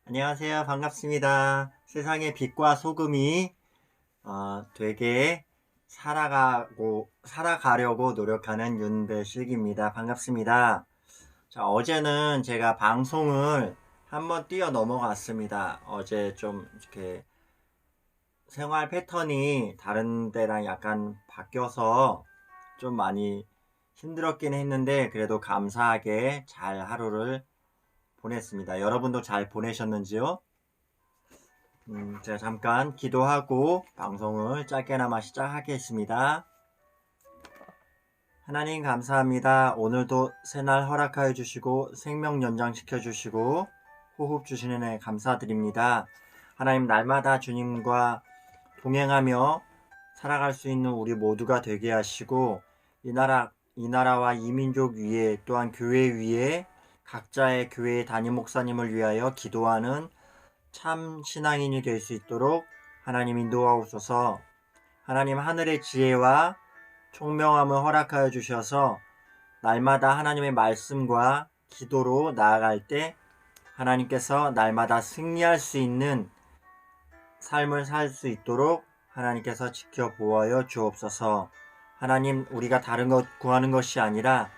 안녕하세요. 반갑습니다. 세상의 빛과 소금이 되게 살아가려고 노력하는 윤배식입니다. 반갑습니다. 자, 어제는 제가 방송을 한번 뛰어 넘어갔습니다. 어제 좀 이렇게 생활 패턴이 다른 데랑 약간 바뀌어서 좀 많이 힘들었긴 했는데 그래도 감사하게 잘 하루를 보냈습니다. 여러분도 잘 보내셨는지요? 제가 잠깐 기도하고 방송을 짧게나마 시작하겠습니다. 하나님 감사합니다. 오늘도 새날 허락하여 주시고 생명 연장시켜 주시고 호흡 주시는 애 감사드립니다. 하나님 날마다 주님과 동행하며 살아갈 수 있는 우리 모두가 되게 하시고 이 나라와 이 민족 위에 또한 교회 위에 각자의 교회의 담임 목사님을 위하여 기도하는 참 신앙인이 될 수 있도록 하나님 인도하옵소서. 하나님 하늘의 지혜와 총명함을 허락하여 주셔서 날마다 하나님의 말씀과 기도로 나아갈 때 하나님께서 날마다 승리할 수 있는 삶을 살 수 있도록 하나님께서 지켜보아여 주옵소서. 하나님 우리가 다른 것 구하는 것이 아니라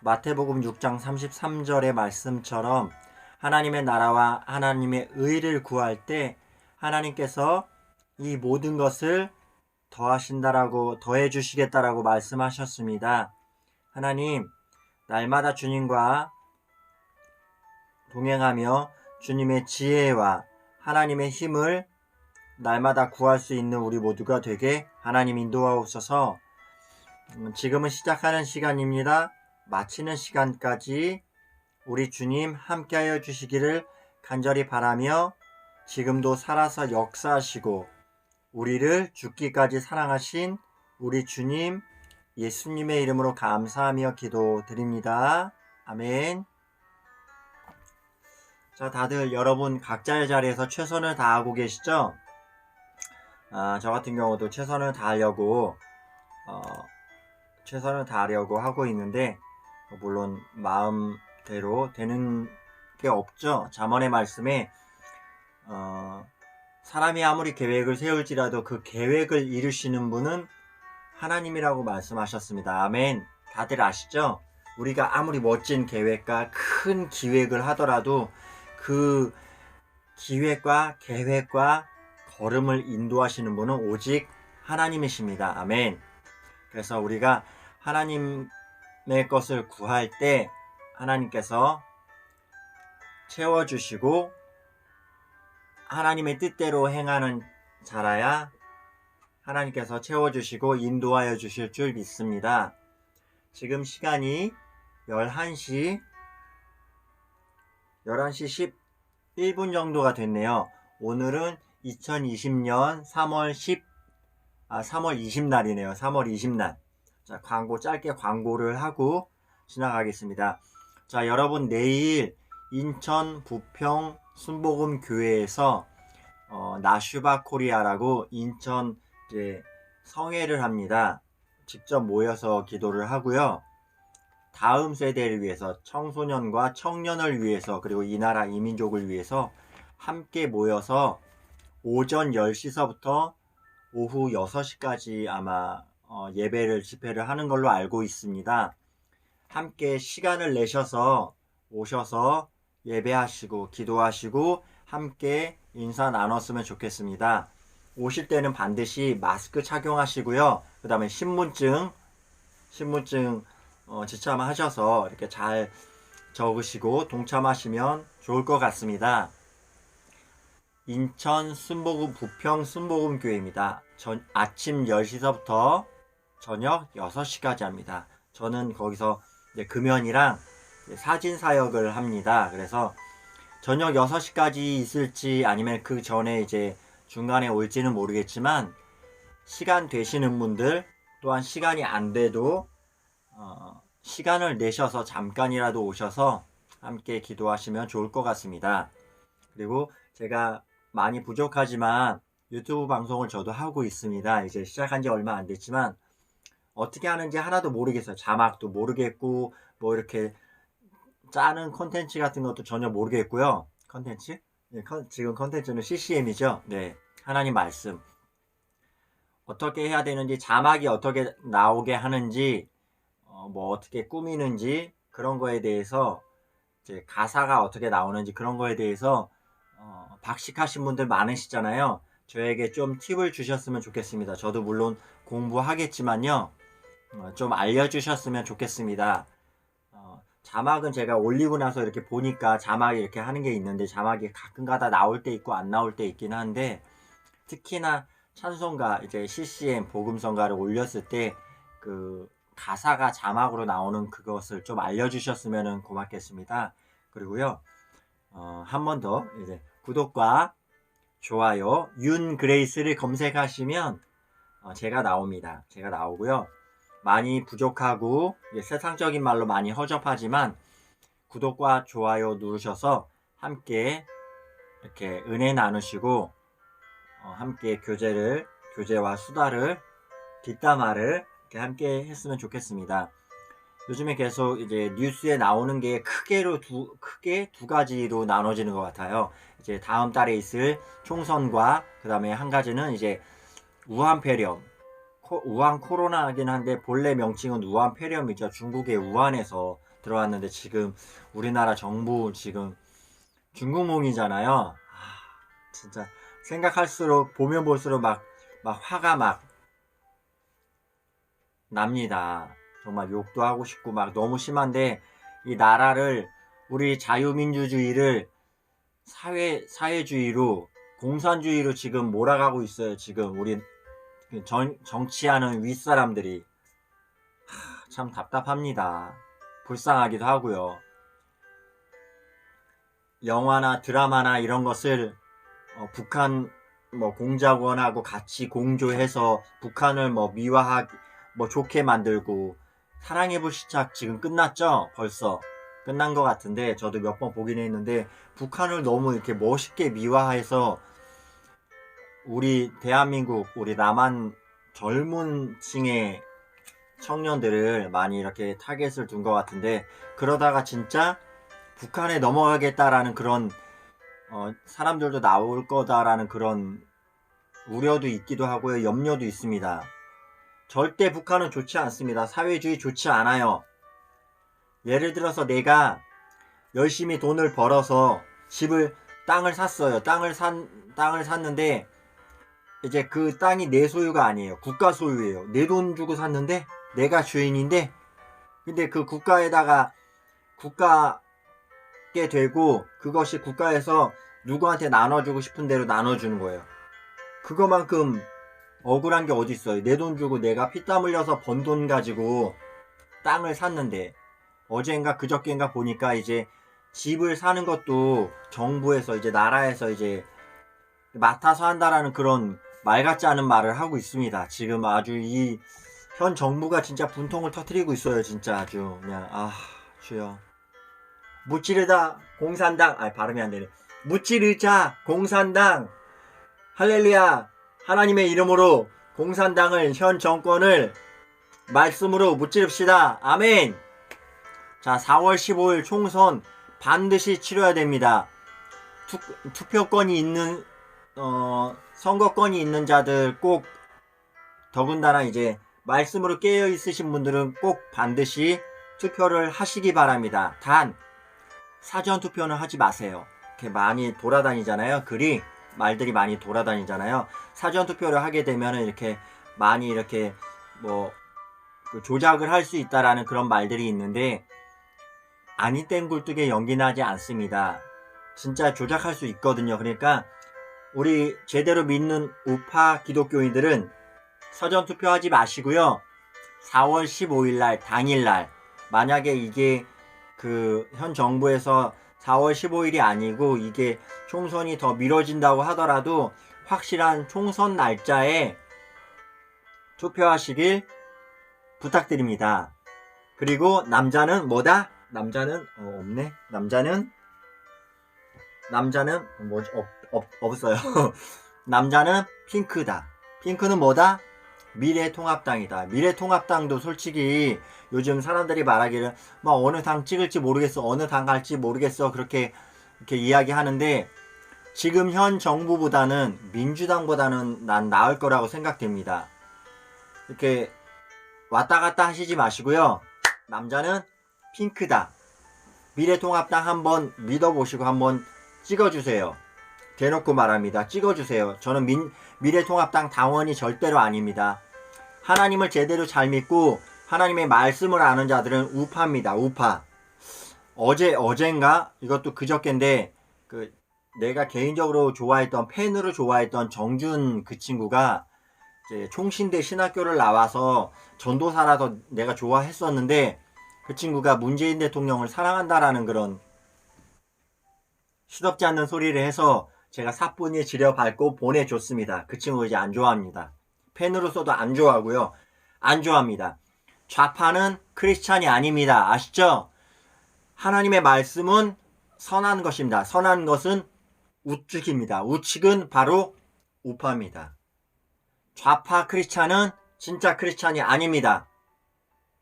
마태복음 6장 33절의 말씀처럼 하나님의 나라와 하나님의 의를 구할 때 하나님께서 이 모든 것을 더해 주시겠다라고 말씀하셨습니다. 하나님, 날마다 주님과 동행하며 주님의 지혜와 하나님의 힘을 날마다 구할 수 있는 우리 모두가 되게 하나님 인도하옵소서. 지금은 시작하는 시간입니다. 마치는 시간까지 우리 주님 함께하여 주시기를 간절히 바라며 지금도 살아서 역사하시고 우리를 죽기까지 사랑하신 우리 주님 예수님의 이름으로 감사하며 기도드립니다. 아멘. 자, 다들 여러분 각자의 자리에서 최선을 다하고 계시죠? 저 같은 경우도 최선을 다하려고 하고 있는데 물론 마음대로 되는 게 없죠. 잠언의 말씀에 사람이 아무리 계획을 세울지라도 그 계획을 이루시는 분은 하나님이라고 말씀하셨습니다. 아멘. 다들 아시죠? 우리가 아무리 멋진 계획과 큰 기획을 하더라도 그 기획과 계획과 걸음을 인도하시는 분은 오직 하나님이십니다. 아멘. 그래서 우리가 하나님의 것을 구할 때 하나님께서 채워주시고 하나님의 뜻대로 행하는 자라야 하나님께서 채워주시고 인도하여 주실 줄 믿습니다. 지금 시간이 11시 11시 11분 정도가 됐네요. 오늘은 2020년 3월 20날이네요. 3월 20날. 자, 짧게 광고를 하고 지나가겠습니다. 자, 여러분 내일 인천 부평 순복음 교회에서 나슈바 코리아라고 인천 성회를 합니다. 직접 모여서 기도를 하고요. 다음 세대를 위해서 청소년과 청년을 위해서 그리고 이 나라 이민족을 위해서 함께 모여서 오전 10시서부터 오후 6시까지 아마 집회를 하는 걸로 알고 있습니다. 함께 시간을 내셔서 오셔서 예배하시고 기도하시고 함께 인사 나눴으면 좋겠습니다. 오실 때는 반드시 마스크 착용하시고요. 그 다음에 신분증 지참하셔서 이렇게 잘 적으시고 동참하시면 좋을 것 같습니다. 인천 부평 순복음 교회입니다. 아침 10시서부터 저녁 6시까지 합니다. 저는 거기서 금연이랑 사진 사역을 합니다. 그래서 저녁 6시까지 있을지 아니면 그 전에 중간에 올지는 모르겠지만 시간 되시는 분들 또한 시간이 안 돼도 시간을 내셔서 잠깐이라도 오셔서 함께 기도하시면 좋을 것 같습니다. 그리고 제가 많이 부족하지만 유튜브 방송을 저도 하고 있습니다. 이제 시작한 지 얼마 안 됐지만 어떻게 하는지 하나도 모르겠어요. 자막도 모르겠고 뭐 이렇게 짜는 콘텐츠 같은 것도 전혀 모르겠고요. 콘텐츠? 지금 컨텐츠는 CCM이죠. 네, 하나님 말씀 어떻게 해야 되는지, 자막이 어떻게 나오게 하는지, 뭐 어떻게 꾸미는지 그런 거에 대해서, 이제 가사가 어떻게 나오는지 그런 거에 대해서 박식하신 분들 많으시잖아요. 저에게 좀 팁을 주셨으면 좋겠습니다. 저도 물론 공부하겠지만요, 좀 알려주셨으면 좋겠습니다. 자막은 제가 올리고 나서 이렇게 보니까 자막이 이렇게 하는 게 있는데, 자막이 가끔가다 나올 때 있고 안 나올 때 있긴 한데, 특히나 찬송가, 이제 CCM 복음성가를 올렸을 때 그 가사가 자막으로 나오는 그것을 좀 알려주셨으면 고맙겠습니다. 그리고요, 한 번 더 이제 구독과 좋아요 윤 그레이스를 검색하시면 제가 나옵니다. 제가 나오고요. 많이 부족하고 세상적인 말로 많이 허접하지만 구독과 좋아요 누르셔서 함께 이렇게 은혜 나누시고, 함께 교제와 수다를, 뒷담화를 이렇게 함께 했으면 좋겠습니다. 요즘에 계속 이제 뉴스에 나오는 게 크게 두 가지로 나눠지는 것 같아요. 이제 다음 달에 있을 총선과, 그 다음에 한 가지는 이제 우한폐렴, 우한 코로나긴 한데 본래 명칭은 우한폐렴이죠. 중국의 우한에서 들어왔는데 지금 우리나라 정부 지금 중국몽이잖아요. 진짜 생각할수록, 보면 볼수록 막 화가 막 납니다. 정말 욕도 하고 싶고 막 너무 심한데, 이 나라를, 우리 자유민주주의를 사회주의로, 공산주의로 지금 몰아가고 있어요. 지금 우리 정치하는 윗사람들이. 참 답답합니다. 불쌍하기도 하고요. 영화나 드라마나 이런 것을 북한 공작원하고 같이 공조해서 북한을 좋게 만들고, 사랑의 불시착 지금 끝났죠? 벌써 끝난 것 같은데, 저도 몇 번 보긴 했는데, 북한을 너무 이렇게 멋있게 미화해서 우리 대한민국, 우리 남한 젊은 층의 청년들을 많이 이렇게 타겟을 둔 것 같은데, 그러다가 진짜 북한에 넘어가겠다라는 그런 사람들도 나올 거다라는 그런 우려도 있기도 하고요. 염려도 있습니다. 절대 북한은 좋지 않습니다. 사회주의 좋지 않아요. 예를 들어서 내가 열심히 돈을 벌어서 땅을 샀어요. 땅을 샀는데 이제 그 땅이 내 소유가 아니에요. 국가 소유예요. 내 돈 주고 샀는데 내가 주인인데, 근데 그 국가게 되고, 그것이 국가에서 누구한테 나눠주고 싶은 대로 나눠주는 거예요. 그거만큼 억울한 게 어디 있어요. 내 돈 주고 내가 피땀 흘려서 번 돈 가지고 땅을 샀는데, 어젠가 그저께인가 보니까 이제 집을 사는 것도 정부에서, 이제 나라에서 이제 맡아서 한다라는 그런 말 같지 않은 말을 하고 있습니다. 지금 아주 이 현 정부가 진짜 분통을 터뜨리고 있어요. 진짜 아주 그냥 주여. 무찌르다 공산당, 발음이 안 되네. 무찌르자 공산당, 할렐루야. 하나님의 이름으로 공산당을, 현 정권을 말씀으로 무찌릅시다. 아멘. 자, 4월 15일 총선 반드시 치러야 됩니다. 투표권이 있는, 선거권이 있는 자들 꼭, 더군다나 이제 말씀으로 깨어 있으신 분들은 꼭 반드시 투표를 하시기 바랍니다. 단 사전 투표는 하지 마세요. 이렇게 많이 돌아다니잖아요. 말들이 많이 돌아다니잖아요. 사전 투표를 하게 되면 이렇게 많이 이렇게 조작을 할 수 있다라는 그런 말들이 있는데, 아니 땐 굴뚝에 연기 나지 않습니다. 진짜 조작할 수 있거든요. 그러니까 우리 제대로 믿는 우파 기독교인들은 사전 투표하지 마시고요. 4월 15일날 당일날, 만약에 이게 현 정부에서 4월 15일이 아니고 이게 총선이 더 미뤄진다고 하더라도 확실한 총선 날짜에 투표하시길 부탁드립니다. 그리고 남자는 뭐다? 남자는 없네. 남자는 없어요. 남자는 핑크다. 핑크는 뭐다? 미래통합당이다. 미래통합당도 솔직히 요즘 사람들이 말하기를 어느 당 찍을지 모르겠어, 어느 당 갈지 모르겠어, 그렇게 이야기하는데, 지금 현 정부보다는 민주당보다는 난 나을 거라고 생각됩니다. 이렇게 왔다 갔다 하시지 마시고요. 남자는 핑크다. 미래통합당 한번 믿어보시고 한번 찍어주세요. 대놓고 말합니다. 찍어주세요. 저는 미래통합당 당원이 절대로 아닙니다. 하나님을 제대로 잘 믿고 하나님의 말씀을 아는 자들은 우파입니다. 우파. 어젠가 이것도 그저께인데 내가 개인적으로 좋아했던 팬으로 좋아했던 정준 그 친구가 이제 총신대 신학교를 나와서 전도사라서 내가 좋아했었는데 그 친구가 문재인 대통령을 사랑한다라는 그런 시덥지 않는 소리를 해서 제가 사뿐히 지려밟고 보내줬습니다. 그 친구 이제 안 좋아합니다. 팬으로서도 안 좋아하고요. 안 좋아합니다. 좌파는 크리스찬이 아닙니다. 아시죠? 하나님의 말씀은 선한 것입니다. 선한 것은 우측입니다. 우측은 바로 우파입니다. 좌파 크리스찬은 진짜 크리스찬이 아닙니다.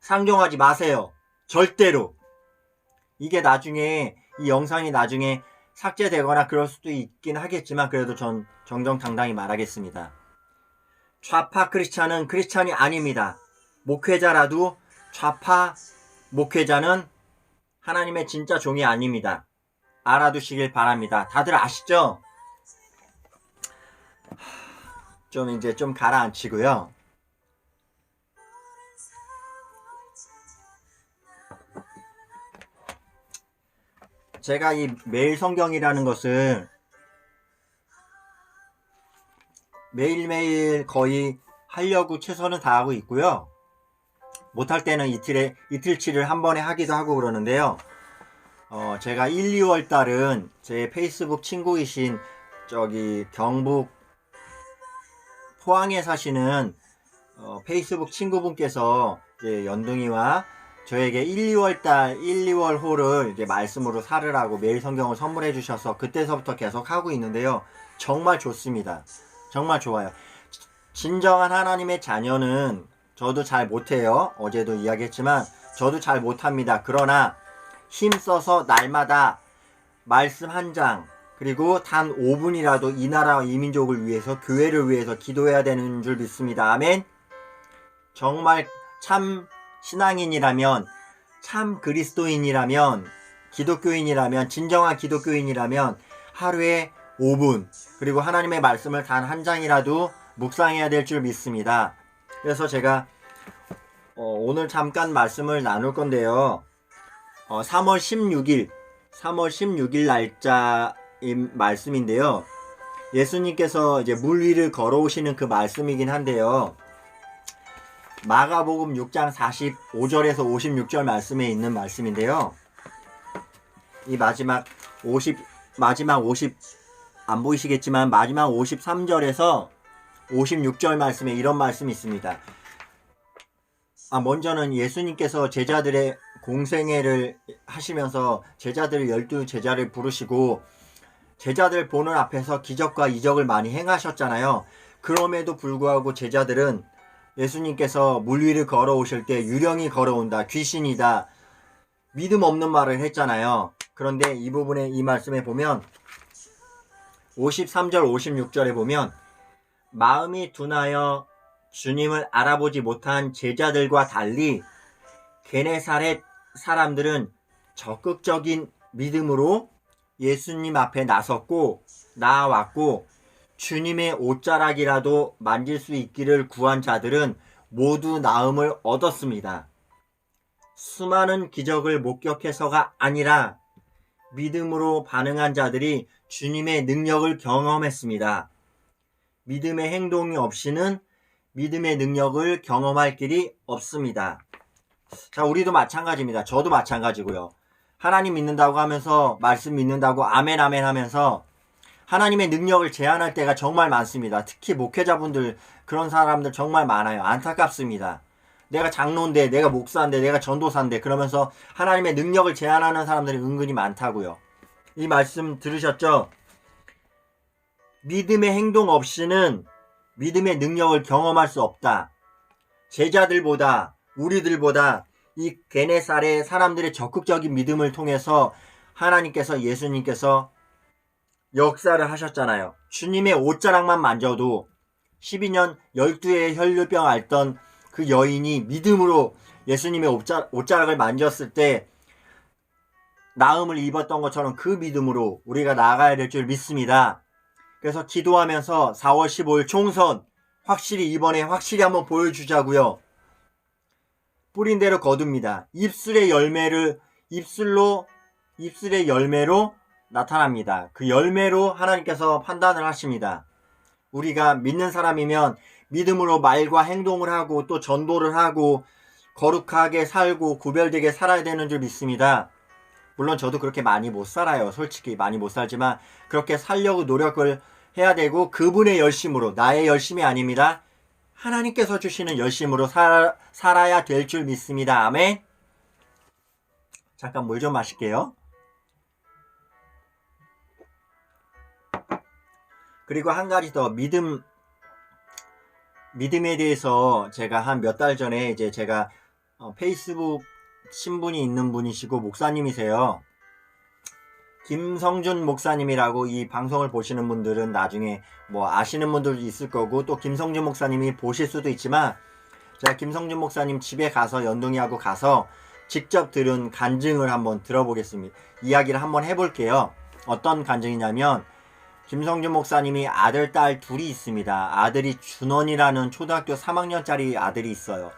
상종하지 마세요. 절대로. 이게 나중에 이 영상이 나중에 삭제되거나 그럴 수도 있긴 하겠지만 그래도 전 정정당당히 말하겠습니다. 좌파 크리스찬은 크리스찬이 아닙니다. 목회자라도 좌파 목회자는 하나님의 진짜 종이 아닙니다. 알아두시길 바랍니다. 다들 아시죠? 좀 이제 좀 가라앉히고요. 제가 이 매일 성경이라는 것을 매일매일 거의 하려고 최선을 다하고 있고요. 못할 때는 이틀치를 한 번에 하기도 하고 그러는데요. 제가 1, 2월 달은 제 페이스북 친구이신 경북 포항에 사시는 페이스북 친구분께서 이제 연둥이와 저에게 1, 2월 호를 이제 말씀으로 살으라고 매일 성경을 선물해 주셔서 그때서부터 계속 하고 있는데요. 정말 좋습니다. 정말 좋아요. 진정한 하나님의 자녀는 저도 잘 못해요. 어제도 이야기했지만 저도 잘 못합니다. 그러나 힘써서 날마다 말씀 한 장 그리고 단 5분이라도 이 나라와 이 민족을 위해서 교회를 위해서 기도해야 되는 줄 믿습니다. 아멘. 정말 참 신앙인이라면 참 그리스도인이라면 기독교인이라면 진정한 기독교인이라면 하루에 5분 그리고 하나님의 말씀을 단 한 장이라도 묵상해야 될 줄 믿습니다. 그래서 제가 오늘 잠깐 말씀을 나눌 건데요. 3월 16일 날짜인 말씀인데요. 예수님께서 이제 물 위를 걸어오시는 그 말씀이긴 한데요. 마가복음 6장 45절에서 56절 말씀에 있는 말씀인데요. 이 마지막 50 안 보이시겠지만 마지막 53절에서 56절 말씀에 이런 말씀이 있습니다. 먼저는 예수님께서 제자들의 공생애를 하시면서 제자들 12제자를 부르시고 제자들 보는 앞에서 기적과 이적을 많이 행하셨잖아요. 그럼에도 불구하고 제자들은 예수님께서 물 위를 걸어오실 때 유령이 걸어온다, 귀신이다, 믿음 없는 말을 했잖아요. 그런데 이 부분에 이 말씀에 보면 53절 56절에 보면 마음이 둔하여 주님을 알아보지 못한 제자들과 달리 게네사렛 사람들은 적극적인 믿음으로 예수님 앞에 나아왔고 주님의 옷자락이라도 만질 수 있기를 구한 자들은 모두 나음을 얻었습니다. 수많은 기적을 목격해서가 아니라 믿음으로 반응한 자들이 주님의 능력을 경험했습니다. 믿음의 행동이 없이는 믿음의 능력을 경험할 길이 없습니다. 자, 우리도 마찬가지입니다. 저도 마찬가지고요. 하나님 믿는다고 하면서 말씀 믿는다고 아멘 아멘 하면서 하나님의 능력을 제한할 때가 정말 많습니다. 특히 목회자분들 그런 사람들 정말 많아요. 안타깝습니다. 내가 장로인데 내가 목사인데 내가 전도사인데 그러면서 하나님의 능력을 제한하는 사람들이 은근히 많다고요. 이 말씀 들으셨죠? 믿음의 행동 없이는 믿음의 능력을 경험할 수 없다. 제자들보다 우리들보다 이 게네사렛 사람들의 적극적인 믿음을 통해서 하나님께서 예수님께서 역사를 하셨잖아요. 주님의 옷자락만 만져도 12년 12회의 혈류병 앓던 그 여인이 믿음으로 예수님의 옷자락을 만졌을 때 나음을 입었던 것처럼 그 믿음으로 우리가 나아가야 될 줄 믿습니다. 그래서 기도하면서 4월 15일 총선 확실히 이번에 확실히 한번 보여주자고요. 뿌린 대로 거둡니다. 입술의 열매로 나타납니다. 그 열매로 하나님께서 판단을 하십니다. 우리가 믿는 사람이면 믿음으로 말과 행동을 하고 또 전도를 하고 거룩하게 살고 구별되게 살아야 되는 줄 믿습니다. 물론 저도 그렇게 많이 못 살아요. 솔직히 많이 못 살지만 그렇게 살려고 노력을 해야 되고 그분의 열심으로, 나의 열심이 아닙니다. 하나님께서 주시는 열심으로 살아야 될 줄 믿습니다. 아멘. 잠깐 물 좀 마실게요. 그리고 한 가지 더 믿음에 대해서 제가 한 몇 달 전에 이제 제가 페이스북 신분이 있는 분이시고 목사님이세요. 김성준 목사님이라고 이 방송을 보시는 분들은 나중에 뭐 아시는 분들도 있을 거고 또 김성준 목사님이 보실 수도 있지만 제가 김성준 목사님 집에 가서 연동이하고 가서 직접 들은 간증을 한번 들어보겠습니다. 이야기를 한번 해볼게요. 어떤 간증이냐면 김성준 목사님이 아들, 딸 둘이 있습니다. 아들이 준원이라는 초등학교 3학년짜리 아들이 있어요.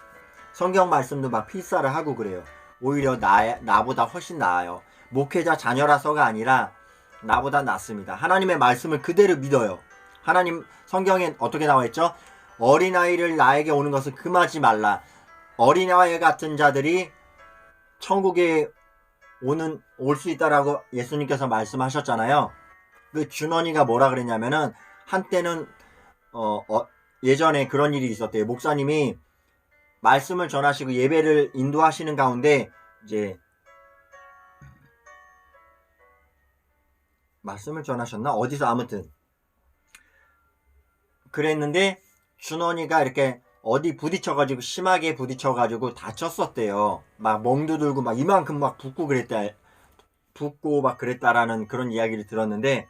성경 말씀도 막 필사를 하고 그래요. 오히려 나보다 훨씬 나아요. 목회자 자녀라서가 아니라 나보다 낫습니다. 하나님의 말씀을 그대로 믿어요. 하나님 성경에 어떻게 나와 있죠? 어린아이를 나에게 오는 것을 금하지 말라. 어린아이 같은 자들이 천국에 올 수 있다라고 예수님께서 말씀하셨잖아요. 그 준원이가 뭐라 그랬냐면은 한때는 예전에 그런 일이 있었대요. 목사님이 말씀을 전하시고 예배를 인도하시는 가운데 이제 말씀을 전하셨나? 어디서 아무튼 그랬는데 준원이가 이렇게 어디 부딪혀가지고 심하게 부딪혀가지고 다쳤었대요. 막 멍도 들고 막 이만큼 막 붓고 막 그랬다라는 그런 이야기를 들었는데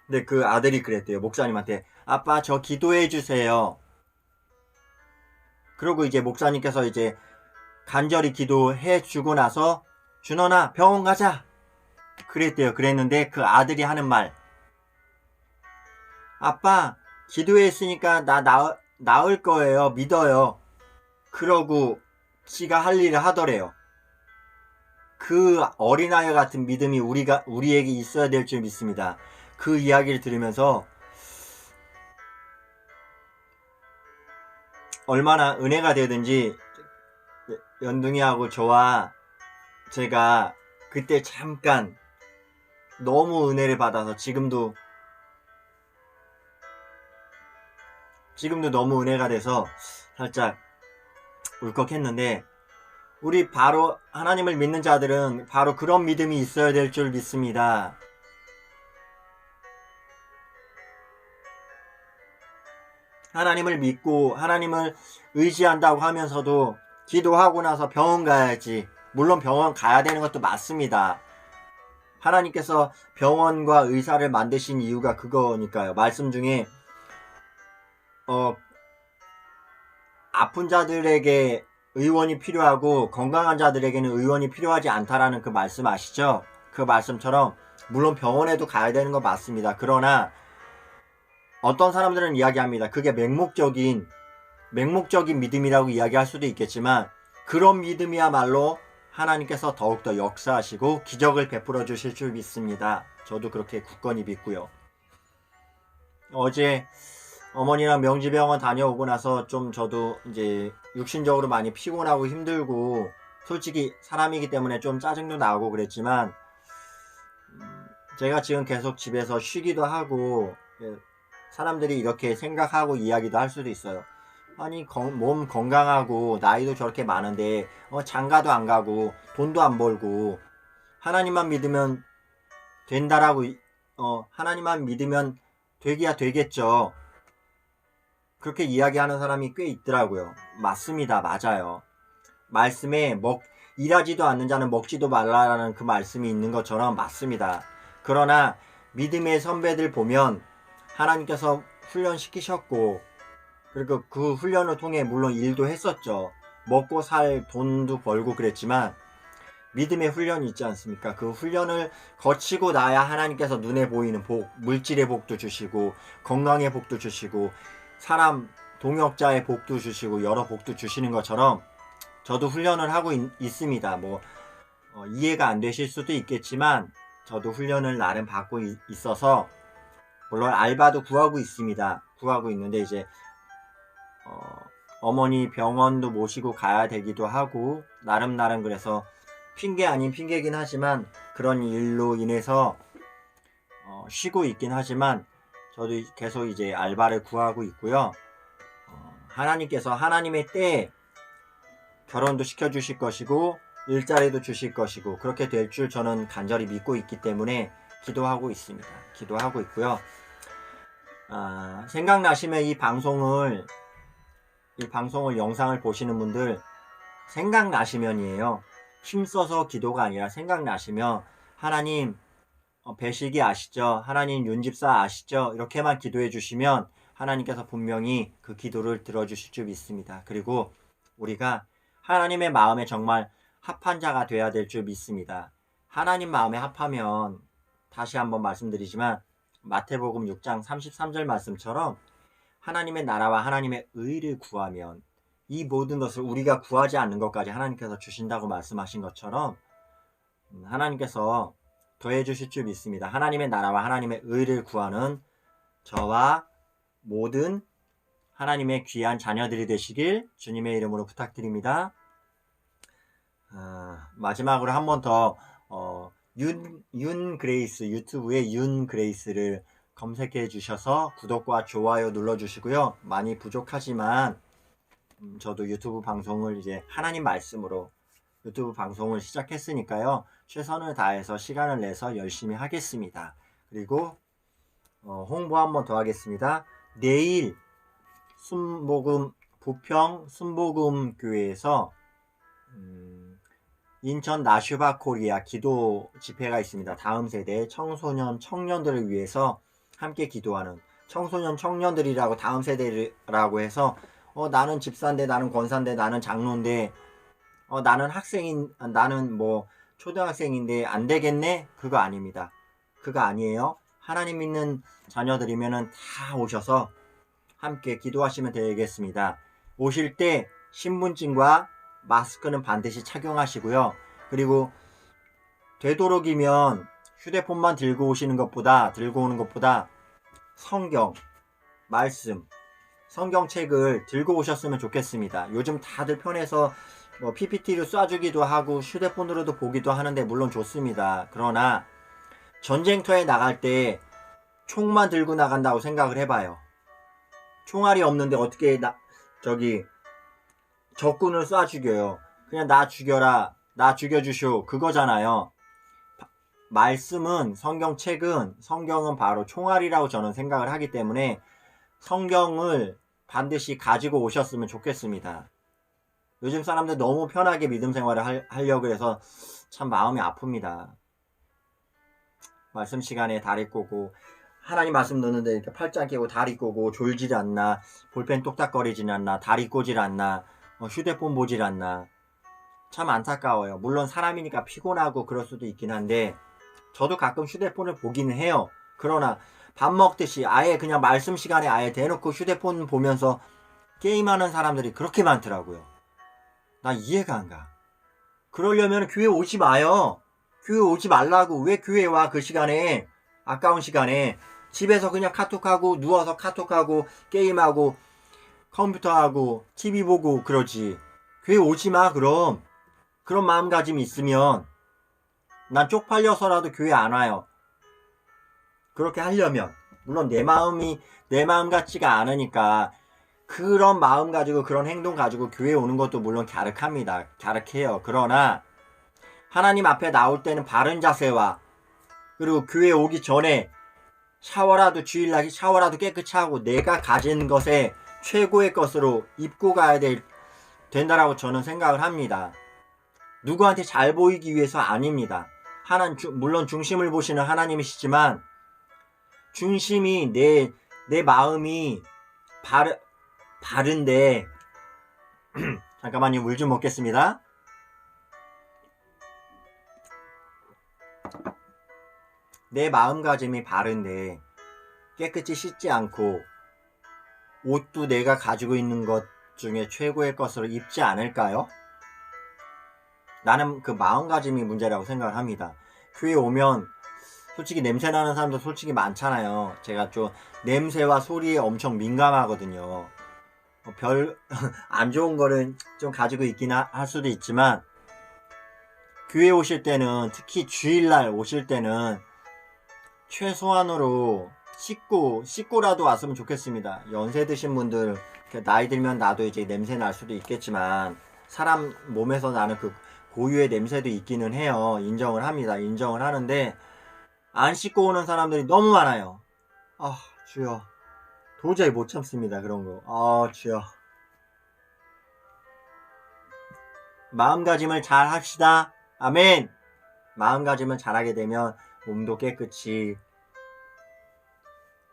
근데 그 아들이 그랬대요. 목사님한테 아빠 저 기도해 주세요. 그러고 이제 목사님께서 이제 간절히 기도해 주고 나서 준원아 병원 가자 그랬대요. 그랬는데 그 아들이 하는 말 아빠 기도했으니까 나 나을 거예요. 믿어요. 그러고 지가 할 일을 하더래요. 그 어린아이 같은 믿음이 우리에게 있어야 될 줄 믿습니다. 그 이야기를 들으면서 얼마나 은혜가 되든지 연둥이하고 저와 제가 그때 잠깐 너무 은혜를 받아서 지금도 너무 은혜가 돼서 살짝 울컥했는데 우리 바로 하나님을 믿는 자들은 바로 그런 믿음이 있어야 될 줄 믿습니다. 하나님을 믿고 하나님을 의지한다고 하면서도 기도하고 나서 병원 가야지. 물론 병원 가야 되는 것도 맞습니다. 하나님께서 병원과 의사를 만드신 이유가 그거니까요. 말씀 중에 아픈 자들에게 의원이 필요하고 건강한 자들에게는 의원이 필요하지 않다라는 그 말씀 아시죠? 그 말씀처럼 물론 병원에도 가야 되는 건 맞습니다. 그러나 어떤 사람들은 이야기합니다. 그게 맹목적인 믿음이라고 이야기할 수도 있겠지만 그런 믿음이야말로 하나님께서 더욱더 역사하시고 기적을 베풀어 주실 줄 믿습니다. 저도 그렇게 굳건히 믿고요. 어제 어머니랑 명지병원 다녀오고 나서 좀 저도 이제 육신적으로 많이 피곤하고 힘들고 솔직히 사람이기 때문에 좀 짜증도 나고 그랬지만 제가 지금 계속 집에서 쉬기도 하고 사람들이 이렇게 생각하고 이야기도 할 수도 있어요. 아니 몸 건강하고 나이도 저렇게 많은데 장가도 안 가고 돈도 안 벌고 하나님만 믿으면 된다라고 하나님만 믿으면 되기야 되겠죠. 그렇게 이야기하는 사람이 꽤 있더라고요. 맞습니다. 맞아요. 말씀에 일하지도 않는 자는 먹지도 말라라는 그 말씀이 있는 것처럼 맞습니다. 그러나 믿음의 선배들 보면 하나님께서 훈련시키셨고, 그리고 그 훈련을 통해 물론 일도 했었죠. 먹고 살 돈도 벌고 그랬지만 믿음의 훈련이 있지 않습니까? 그 훈련을 거치고 나야 하나님께서 눈에 보이는 복, 물질의 복도 주시고 건강의 복도 주시고 사람 동역자의 복도 주시고 여러 복도 주시는 것처럼 저도 훈련을 하고 있습니다. 이해가 안 되실 수도 있겠지만 저도 훈련을 나름 받고 있어서 물론 알바도 구하고 있습니다. 구하고 있는데 이제 어머니 병원도 모시고 가야 되기도 하고 나름 그래서 핑계 아닌 핑계긴 하지만 그런 일로 인해서 쉬고 있긴 하지만 저도 계속 이제 알바를 구하고 있고요. 하나님께서 하나님의 때에 결혼도 시켜주실 것이고 일자리도 주실 것이고 그렇게 될 줄 저는 간절히 믿고 있기 때문에 기도하고 있습니다. 기도하고 있고요. 생각나시면 이 방송을 영상을 보시는 분들 생각나시면이에요. 힘써서 기도가 아니라 생각나시면 하나님 배식이 아시죠? 하나님 윤집사 아시죠? 이렇게만 기도해 주시면 하나님께서 분명히 그 기도를 들어주실 줄 믿습니다. 그리고 우리가 하나님의 마음에 정말 합한 자가 되어야 될 줄 믿습니다. 하나님 마음에 합하면 다시 한번 말씀드리지만 마태복음 6장 33절 말씀처럼 하나님의 나라와 하나님의 의를 구하면 이 모든 것을 우리가 구하지 않는 것까지 하나님께서 주신다고 말씀하신 것처럼 하나님께서 더해 주실 줄 믿습니다. 하나님의 나라와 하나님의 의를 구하는 저와 모든 하나님의 귀한 자녀들이 되시길 주님의 이름으로 부탁드립니다. 마지막으로 한 번 더 윤 그레이스 유튜브에 윤 그레이스를 검색해 주셔서 구독과 좋아요 눌러 주시고요. 많이 부족하지만 저도 유튜브 방송을 이제 하나님 말씀으로 유튜브 방송을 시작했으니까요. 최선을 다해서 시간을 내서 열심히 하겠습니다. 그리고 홍보 한 번 더 하겠습니다. 내일 부평 순복음 교회에서 인천 나슈바 코리아 기도 집회가 있습니다. 다음 세대 청소년 청년들을 위해서 함께 기도하는 청소년 청년들이라고 다음 세대라고 해서 나는 집사인데 나는 권사인데 나는 장로인데 나는 학생인 나는 초등학생인데 안 되겠네? 그거 아닙니다. 그거 아니에요. 하나님 믿는 자녀들이면은 다 오셔서 함께 기도하시면 되겠습니다. 오실 때 신분증과 마스크는 반드시 착용하시고요. 그리고 되도록이면 휴대폰만 들고 오는 것보다 성경, 말씀, 성경책을 들고 오셨으면 좋겠습니다. 요즘 다들 편해서 PPT로 쏴주기도 하고 휴대폰으로도 보기도 하는데 물론 좋습니다. 그러나 전쟁터에 나갈 때 총만 들고 나간다고 생각을 해봐요. 총알이 없는데 어떻게 적군을 쏴 죽여요. 그냥 나 죽여라, 나 죽여주쇼 그거잖아요. 말씀은 성경은 바로 총알이라고 저는 생각을 하기 때문에 성경을 반드시 가지고 오셨으면 좋겠습니다. 요즘 사람들 너무 편하게 믿음 생활을 하려고 해서 참 마음이 아픕니다. 말씀 시간에 다리 꼬고 하나님 말씀 듣는데 이렇게 팔짱 끼고 다리 꼬고 졸질 않나, 볼펜 똑딱거리질 않나, 다리 꼬질 않나, 휴대폰 보질 않나. 참 안타까워요. 물론 사람이니까 피곤하고 그럴 수도 있긴 한데 저도 가끔 휴대폰을 보기는 해요. 그러나 밥 먹듯이 아예 그냥 말씀 시간에 아예 대놓고 휴대폰 보면서 게임하는 사람들이 그렇게 많더라고요. 나 이해가 안 가. 그러려면 교회 오지 마요. 교회 오지 말라고. 왜 교회 와? 그 시간에, 아까운 시간에 집에서 그냥 카톡하고 누워서 카톡하고 게임하고 컴퓨터하고 TV 보고 그러지. 교회 오지 마. 그럼 그런 마음가짐이 있으면 난 쪽팔려서라도 교회 안 와요. 그렇게 하려면 물론 내 마음 같지가 않으니까 그런 마음 가지고 그런 행동 가지고 교회 오는 것도 물론 갸륵해요. 그러나 하나님 앞에 나올 때는 바른 자세와 그리고 교회 오기 전에 주일날 샤워라도 깨끗이 하고 내가 가진 것에 최고의 것으로 입고 가야 된다라고 저는 생각을 합니다. 누구한테 잘 보이기 위해서 아닙니다. 물론 중심을 보시는 하나님이시지만 중심이 내 마음이 바른데 잠깐만요. 물 좀 먹겠습니다. 내 마음가짐이 바른데 깨끗이 씻지 않고 옷도 내가 가지고 있는 것 중에 최고의 것으로 입지 않을까요? 나는 그 마음가짐이 문제라고 생각을 합니다. 교회 오면 솔직히 냄새 나는 사람도 솔직히 많잖아요. 제가 좀 냄새와 소리에 엄청 민감하거든요. 별 안 좋은 거를 좀 가지고 있긴 할 수도 있지만 교회 오실 때는, 특히 주일날 오실 때는 최소한으로 씻고라도 왔으면 좋겠습니다. 연세 드신 분들, 나이 들면 나도 이제 냄새 날 수도 있겠지만 사람 몸에서 나는 그 고유의 냄새도 있기는 해요. 인정을 합니다. 인정을 하는데 안 씻고 오는 사람들이 너무 많아요. 아, 주여. 도저히 못 참습니다. 그런 거. 아, 주여. 마음가짐을 잘 합시다. 아멘. 마음가짐을 잘하게 되면 몸도 깨끗이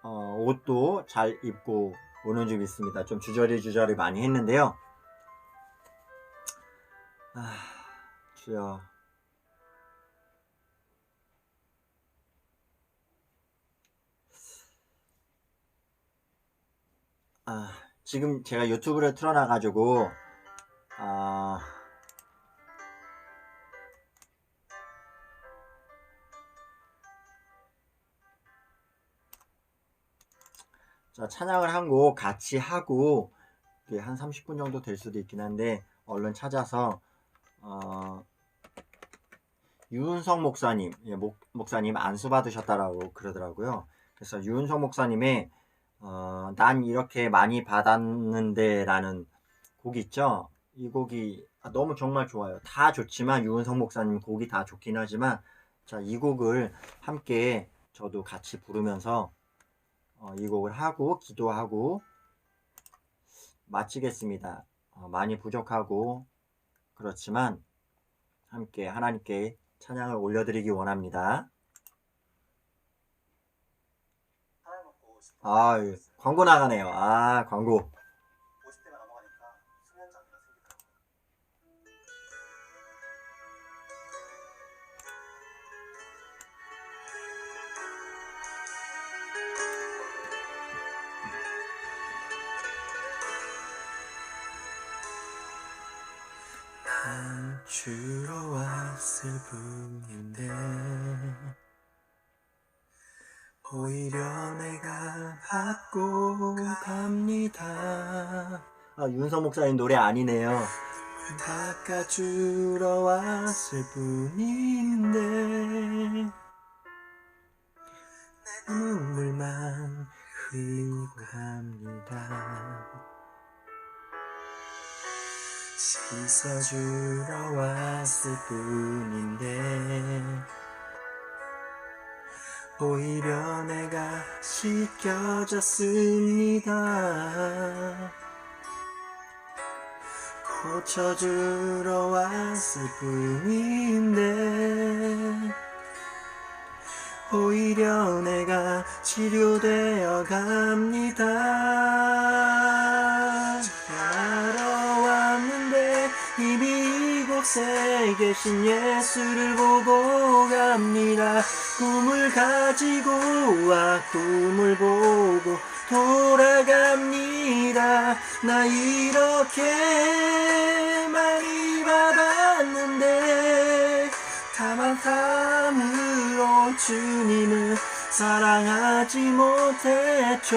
옷도 잘 입고 오는 줄 믿습니다. 좀 주저리 많이 했는데요. 주여. 지금 제가 유튜브를 틀어놔가지고 자, 찬양을 한 곡 같이 하고 한 30분 정도 될 수도 있긴 한데 얼른 찾아서 유은성 목사님, 목사님 안수 받으셨다라고 그러더라고요. 그래서 유은성 목사님의 난 이렇게 많이 받았는데 라는 곡이 있죠. 이 곡이 너무 정말 좋아요. 다 좋지만 유은성 목사님 곡이 다 좋긴 하지만 자, 이 곡을 함께 저도 같이 부르면서 이 곡을 하고 기도하고 마치겠습니다. 많이 부족하고 그렇지만 함께 하나님께 찬양을 올려드리기 원합니다. 광고 나가네요. 광고. 난 주러 왔을 뿐인데 오히려 내가 받고 갑니다. 윤성 목사님 노래 아니네요. 닦아주러 왔을 뿐인데 눈물만 흘리고 갑니다. 씻어주러 왔을 뿐인데 오히려 내가 씻겨졌습니다. 고쳐주러 왔을 뿐인데 오히려 내가 치료되어 갑니다. 하러 왔는데 이미 이곳에 계신 예수를 보고 갑니다. 꿈을 가지고 꿈을 보고 돌아갑니다. 나 이렇게 많이 받았는데 다만 탐으로 주님을 사랑하지 못했죠.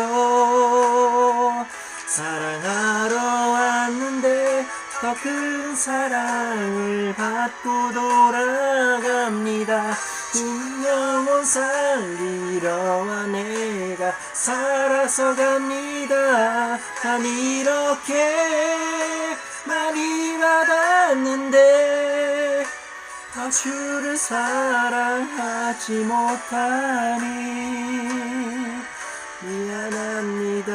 사랑하러 왔는데 더 큰 사랑을 받고 돌아갑니다. 영혼 살리러 와 내가 살아서 갑니다. 난 이렇게 많이 받았는데 더 주를 사랑하지 못하니 미안합니다.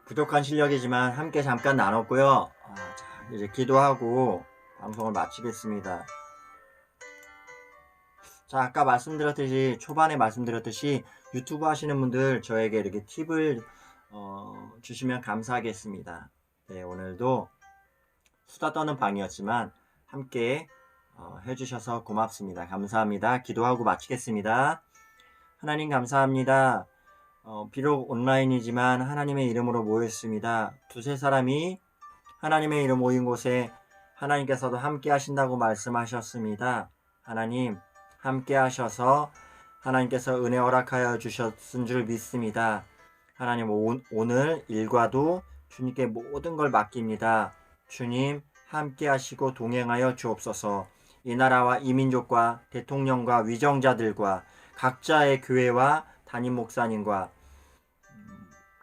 부족한 실력이지만 함께 잠깐 나눴고요. 자, 이제 기도하고 방송을 마치겠습니다. 자, 아까 말씀드렸듯이 초반에 말씀드렸듯이 유튜브 하시는 분들 저에게 이렇게 팁을 주시면 감사하겠습니다. 네, 오늘도 수다 떠는 방이었지만 함께 해주셔서 고맙습니다. 감사합니다. 기도하고 마치겠습니다. 하나님 감사합니다. 비록 온라인이지만 하나님의 이름으로 모였습니다. 두세 사람이 하나님의 이름 모인 곳에 하나님께서도 함께 하신다고 말씀하셨습니다. 하나님 함께 하셔서 하나님께서 은혜 허락하여 주셨은 줄 믿습니다. 하나님 오늘 일과도 주님께 모든 걸 맡깁니다. 주님 함께 하시고 동행하여 주옵소서. 이 나라와 이 민족과 대통령과 위정자들과 각자의 교회와 담임 목사님과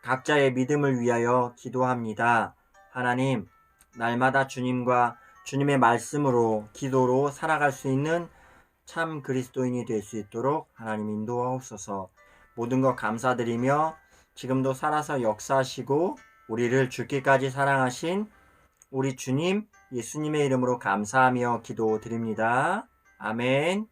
각자의 믿음을 위하여 기도합니다. 하나님 날마다 주님과 주님의 말씀으로 기도로 살아갈 수 있는 참 그리스도인이 될 수 있도록 하나님 인도하옵소서. 모든 것 감사드리며 지금도 살아서 역사하시고 우리를 죽기까지 사랑하신 우리 주님 예수님의 이름으로 감사하며 기도드립니다. 아멘.